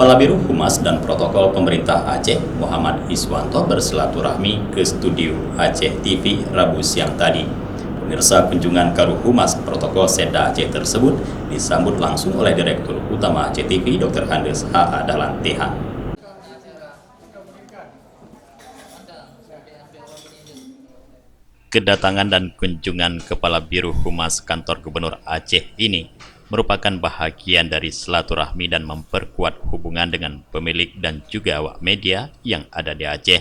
Kepala Biro Humas dan Protokol Pemerintah Aceh, Muhammad Iswanto bersilaturahmi ke studio Aceh TV Rabu siang tadi. Pemirsa, kunjungan Karuhumas Protokol Sedda Aceh tersebut disambut langsung oleh Direktur Utama Aceh TV, Dr. Handes H.A. Dahlan TH. Kedatangan dan kunjungan Kepala Biro Humas Kantor Gubernur Aceh ini merupakan bahagian dari silaturahmi dan memperkuat hubungan dengan pemilik dan juga awak media yang ada di Aceh,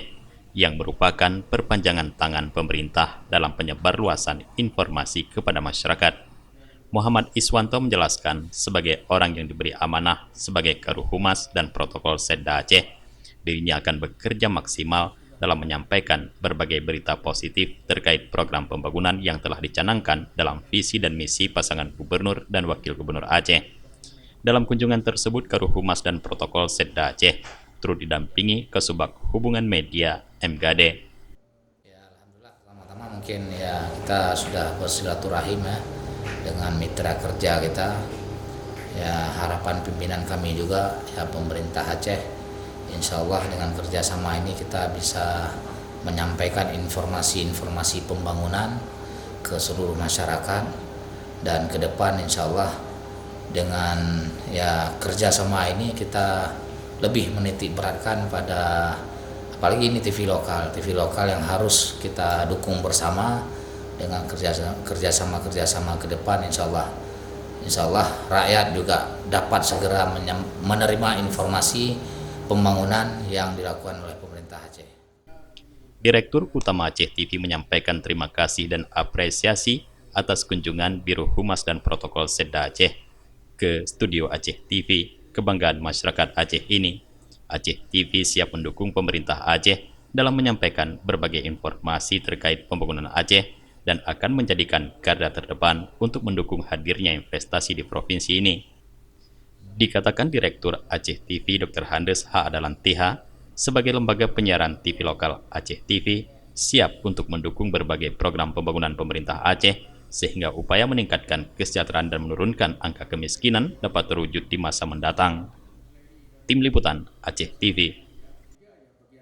yang merupakan perpanjangan tangan pemerintah dalam penyebarluasan informasi kepada masyarakat. Muhammad Iswanto menjelaskan, sebagai orang yang diberi amanah sebagai Karuhumas dan Protokol Sedda Aceh, dirinya akan bekerja maksimal dalam menyampaikan berbagai berita positif terkait program pembangunan yang telah dicanangkan dalam visi dan misi pasangan gubernur dan wakil gubernur Aceh. Dalam kunjungan tersebut, Karuhumas dan Protokol Sedda Aceh turut didampingi Kasubag Hubungan Media MGADE. Ya, alhamdulillah, pertama-tama mungkin ya kita sudah bersilaturahim ya dengan mitra kerja kita. Ya, harapan pimpinan kami juga ya pemerintah Aceh, insya Allah dengan kerjasama ini kita bisa menyampaikan informasi-informasi pembangunan ke seluruh masyarakat, dan ke depan insya Allah dengan ya kerjasama ini kita lebih menitik beratkan pada, apalagi ini TV lokal yang harus kita dukung bersama dengan kerjasama ke depan. Insya Allah rakyat juga dapat segera menerima informasi pembangunan yang dilakukan oleh pemerintah Aceh. Direktur Utama Aceh TV menyampaikan terima kasih dan apresiasi atas kunjungan Biro Humas dan Protokol Sedda Aceh ke studio Aceh TV, kebanggaan masyarakat Aceh ini. Aceh TV siap mendukung pemerintah Aceh dalam menyampaikan berbagai informasi terkait pembangunan Aceh dan akan menjadikan garda terdepan untuk mendukung hadirnya investasi di provinsi ini. Dikatakan Direktur Aceh TV Dr. Handes H.A. Dahlan TH, sebagai lembaga penyiaran TV lokal Aceh TV siap untuk mendukung berbagai program pembangunan pemerintah Aceh sehingga upaya meningkatkan kesejahteraan dan menurunkan angka kemiskinan dapat terwujud di masa mendatang. Tim Liputan Aceh TV.